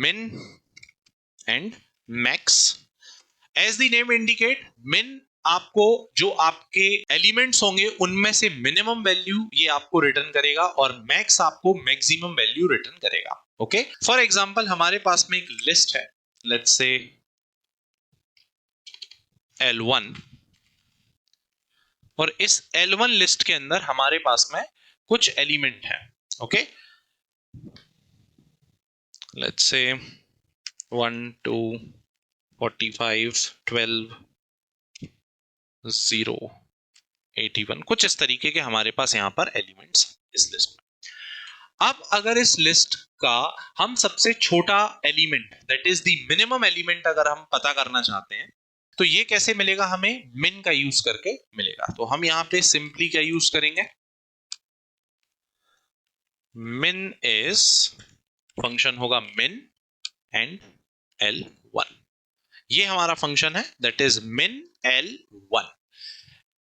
min and max. As the name indicate, min आपको जो आपके एलिमेंट्स होंगे उनमें से मिनिमम वैल्यू ये आपको रिटर्न करेगा और मैक्स आपको मैक्सिमम वैल्यू रिटर्न करेगा. ओके, फॉर एग्जांपल हमारे पास में एक लिस्ट है, लेट्स से L1, और इस L1 लिस्ट के अंदर हमारे पास में कुछ एलिमेंट है. ओके, लेट्स से 1 2 45 12 0 81, कुछ इस तरीके के हमारे पास यहां पर एलिमेंट्स इस लिस्ट में. अब अगर इस लिस्ट का हम सबसे छोटा element, that is the minimum element, अगर हम पता करना चाहते हैं तो ये कैसे मिलेगा? हमें मिन का यूज करके मिलेगा. तो हम यहां पे सिंपली क्या यूज करेंगे? मिन इज, फंक्शन होगा मिन एंड L1. ये हमारा फंक्शन है, दैट इज मिन L1.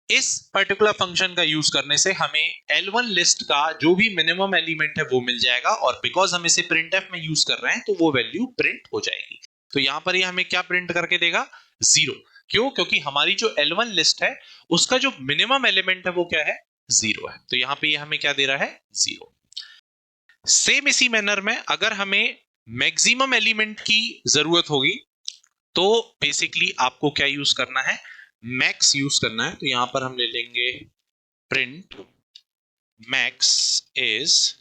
इस पर्टिकुलर फंक्शन का यूज करने से हमें L1 लिस्ट का जो भी मिनिमम एलिमेंट है वो मिल जाएगा, और बिकॉज हम इसे प्रिंटफ में यूज कर रहे हैं तो वो वैल्यू प्रिंट हो जाएगी. तो यहां पर ये हमें क्या प्रिंट करके देगा? 0. क्यों? क्योंकि हमारी जो L1 लिस्ट है उसका जो मिनिमम एलिमेंट है वो क्या है? 0 है. तो यहां पे ये हमें क्या दे रहा है? 0. सेम इसी मैनर में अगर हमें मैक्सिमम एलिमेंट की जरूरत होगी तो बेसिकली आपको क्या यूज करना है? मैक्स यूज करना है. तो यहां पर हम ले लेंगे print max is,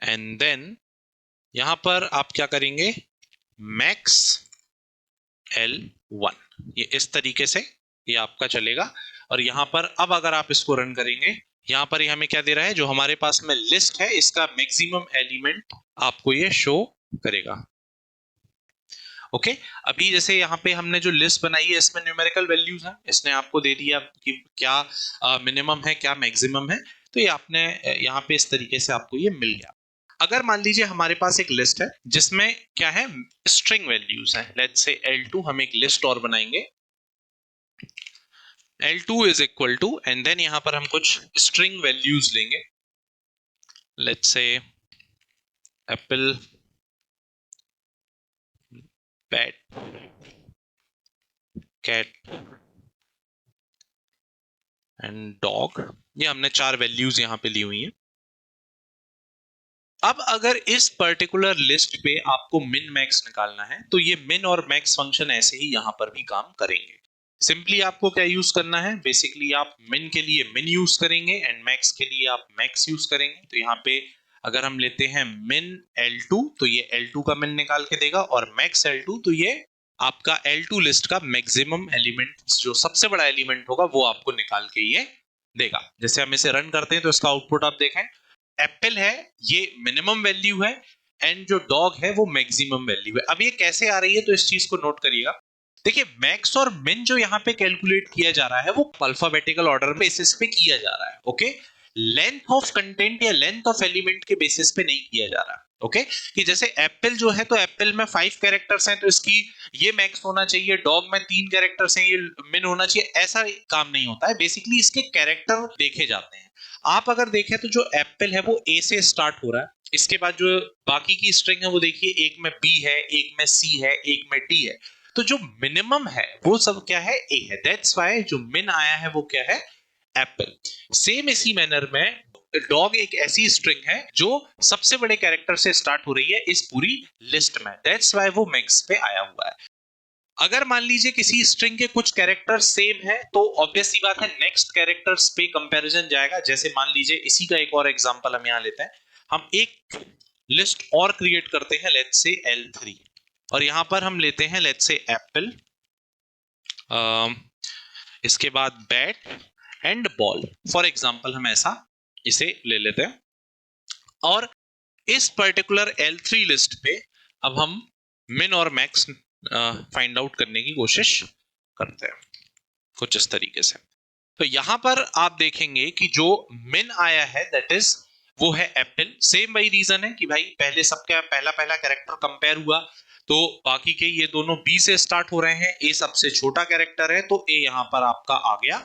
and then यहां पर आप क्या करेंगे? Max L1. ये इस तरीके से ये आपका चलेगा. और यहां पर अब अगर आप इसको रन करेंगे, यहां पर ये हमें क्या दे रहा है? जो हमारे पास में लिस्ट है इसका मैक्सिमम एलिमेंट आपको ये शो करेगा. ओके, अभी जैसे यहाँ पे हमने जो लिस्ट बनाई है इसमें न्यूमेरिकल वैल्यूज हैं, इसने आपको दे दिया कि क्या मिनिमम है क्या मैक्सिमम है. तो ये आपने यहाँ पे इस तरीके से आपको ये मिल गया. अगर मान लीजिए हमारे पास एक लिस्ट है जिसमें क्या है? स्ट्रिंग वैल्यूज हैं. लेट्स से L2, हम एक लिस्ट और बनाएंगे. L2 is equal to, and then यहाँ पर हम कुछ स्ट्रिंग वैल्यूज लेंगे. Let's say apple, pat, cat and dog. ये हमने 4 वैल्यूज यहां पे ली हुई हैं. अब अगर इस पर्टिकुलर लिस्ट पे आपको मिन मैक्स निकालना है तो ये मिन और मैक्स फंक्शन ऐसे ही यहां पर भी काम करेंगे. सिंपली आपको क्या यूज करना है? बेसिकली आप मिन के लिए मिन यूज करेंगे एंड मैक्स के लिए आप मैक्स यूज करेंगे. तो यहाँ पे अगर हम लेते हैं मिन L2 तो ये L2 का मिन निकाल के देगा, और मैक्स L2 तो ये आपका L2 लिस्ट का मैक्सिमम एलिमेंट, जो सबसे बड़ा एलिमेंट होगा वो आपको निकाल के ये देगा. जैसे हम इसे रन करते हैं तो इसका आउटपुट आप देखें, एप्पल है ये मिनिमम वैल्यू है एंड जो डॉग है वो मैक्सिमम वैल्यू है. अब ये कैसे आ रही है तो इस चीज को नोट करिएगा. देखिए, मैक्स और मिन जो यहाँ पे कैलकुलेट किया जा रहा है वो अल्फाबेटिकल ऑर्डर बेसिस पे किया जा रहा है. ओके, लेंथ ऑफ कंटेंट या लेंथ ऑफ एलिमेंट के बेसिस पे नहीं किया जा रहा. ओके, कि जैसे एप्पल जो है तो एप्पल में 5 कैरेक्टर्स हैं तो इसकी ये मैक्स होना चाहिए, डॉग में 3 कैरेक्टर्स हैं ये मिन होना चाहिए, ऐसा काम नहीं होता है. बेसिकली इसके कैरेक्टर देखे जाते हैं. आप अगर देखें तो जो एप्पल है वो ए से स्टार्ट हो रहा है, इसके बाद जो बाकी की स्ट्रिंग है वो देखिए, एक में बी है, एक में सी है, एक में डी है. तो जो मिनिमम है वो सब क्या है? ए है. दैट्स व्हाई जो मिन आया है वो क्या है? एप्पल. सेम इसी मैनर में डॉग एक ऐसी स्ट्रिंग है जो सबसे बड़े कैरेक्टर से स्टार्ट हो रही है इस पूरी लिस्ट में. दैट्स व्हाई वो मैक्स पे आया हुआ है. अगर मान लीजिए किसी स्ट्रिंग के कुछ कैरेक्टर सेम है तो ऑब्वियस सी बात है नेक्स्ट कैरेक्टर्स पे कंपैरिजन जाएगा. जैसे मान लीजिए इसी का एक और एग्जांपल हम यहां लेते हैं. हम एक लिस्ट और क्रिएट करते हैं, लेट्स से L3, और यहां पर हम लेते हैं लेट्स से एप्पल, इसके बाद bat and ball. For example हम ऐसा इसे ले लेते हैं, और इस पर्टिकुलर L3 लिस्ट पे अब हम मिन और मैक्स फाइंड आउट करने की कोशिश करते हैं कुछ इस तरीके से. तो यहां पर आप देखेंगे कि जो मिन आया है दैट इज वो है एप्पल. सेम वही रीजन है कि भाई पहले सबका पहला कैरेक्टर कंपेयर हुआ तो बाकी के ये दोनों बी से स्टार्ट हो रहे हैं, ए सबसे छोटा कैरेक्टर है तो ए यहां पर आपका आ गया,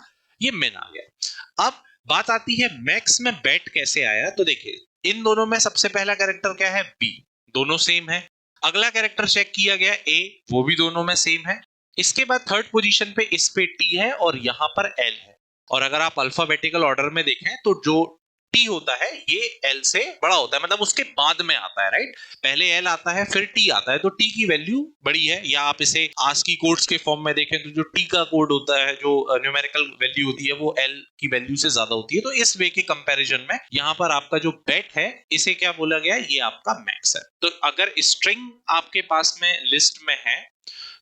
ये मिन आ गया. अब बात आती है मैक्स में बैट कैसे आया. तो देखिए इन दोनों में सबसे पहला कैरेक्टर क्या है? बी. दोनों सेम है। अगला कैरेक्टर चेक किया गया ए, वो भी दोनों में सेम है। इसके बाद थर्ड पोजीशन पे इस पे टी है और यहां पर एल है। और अगर आप अल्फाबेटिकल ऑर्डर में देखें तो जो टी होता है ये एल से बड़ा होता है, मतलब उसके बाद में आता है, राइट। पहले एल आता है फिर टी आता है, तो टी की वैल्यू बड़ी है। या आप इसे आस्की कोड्स के फॉर्म में देखें तो जो टी का कोड होता है, जो न्यूमेरिकल वैल्यू होती है, वो एल की वैल्यू से ज्यादा होती है। तो इस वे के कंपैरिजन में यहाँ पर आपका जो बेट है, इसे क्या बोला गया, ये आपका मैक्स है। तो अगर स्ट्रिंग आपके पास में लिस्ट में है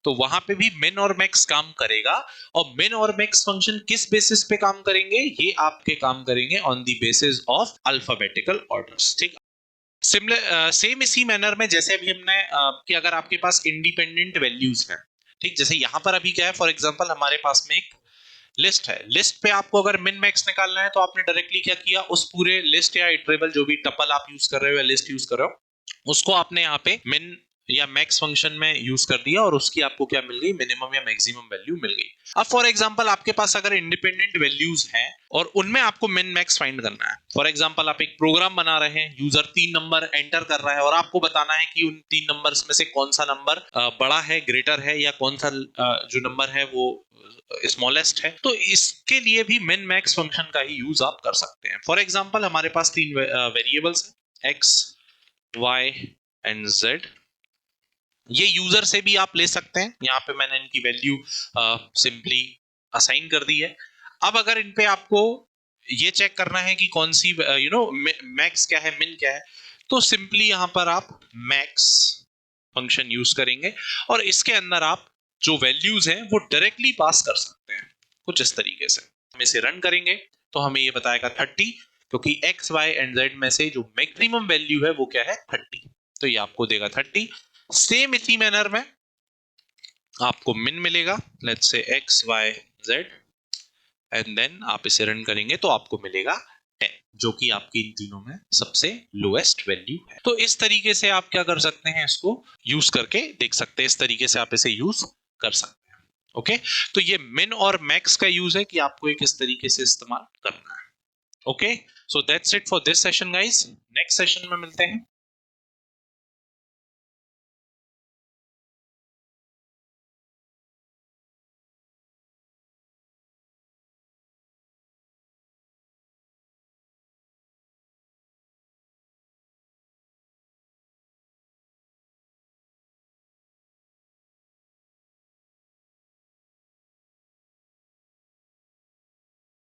तो वहां पे भी मिन और मैक्स काम करेगा। और मिन और मैक्स फंक्शन किस बेसिस पे काम करेंगे, ये आपके काम करेंगे on the basis of alphabetical orders, ठीक। सिमिलर सेम इसी मैनर में जैसे अभी हमने कि अगर आपके पास इंडिपेंडेंट वैल्यूज हैं, ठीक, जैसे यहां पर अभी क्या है, फॉर एग्जांपल हमारे पास में एक लिस्ट है। लिस्ट पे आपको अगर मिन मैक्स निकालना है तो आपने डायरेक्टली क्या किया, उस पूरे लिस्ट या इटरेबल जो भी टपल आप यूज कर रहे हो या लिस्ट यूज कर रहे हो, उसको आपने यहाँ पे मिन या मैक्स फंक्शन में यूज कर दिया और उसकी आपको क्या मिल गई, मिनिमम या मैक्सिमम वैल्यू मिल गई। अब फॉर एग्जांपल आपके पास अगर इंडिपेंडेंट वैल्यूज हैं और उनमें आपको मिन मैक्स फाइंड करना है। फॉर एग्जांपल आप एक प्रोग्राम बना रहे हैं, यूजर 3 नंबर एंटर कर रहा है और आपको बताना है कि उन 3 नंबर्स में से कौन सा नंबर बड़ा है, ग्रेटर है, या कौन सा जो नंबर है वो स्मॉलेस्ट है। तो इसके लिए भी मिन मैक्स फंक्शन का ही यूज आप कर सकते हैं। फॉर एग्जांपल हमारे पास 3 वेरिएबल्स हैं, एक्स, वाई एंड जेड। ये यूजर से भी आप ले सकते हैं। यहाँ पे मैंने इनकी वैल्यू सिंपली असाइन कर दी है। अब अगर इन पे आपको ये चेक करना है कि कौन सी मैक्स क्या है, मिन क्या है, तो सिंपली यहां पर आप मैक्स फंक्शन यूज करेंगे और इसके अंदर आप जो वैल्यूज हैं वो डायरेक्टली पास कर सकते हैं कुछ इस तरीके से। हम इसे रन करेंगे तो हमें ये बताएगा 30, क्योंकि एक्स वाई एंड जेड में से जो मैक्सिमम वैल्यू है वो क्या है, 30। तो ये आपको देगा 30। सेम इसी मैनर में आपको मिन मिलेगा, let's say X Y Z, and then आप इसे रन करेंगे तो आपको मिलेगा 10, जो कि आपकी इन तीनों में सबसे लोएस्ट वैल्यू है। तो इस तरीके से आप क्या कर सकते हैं, इसको यूज करके देख सकते हैं। इस तरीके से आप इसे यूज कर सकते हैं। ओके, तो ये मिन और मैक्स का यूज है कि आपको किस तरीके से इस्तेमाल करना है। Okay, so that's it for this session guys. Next session में मिलते हैं।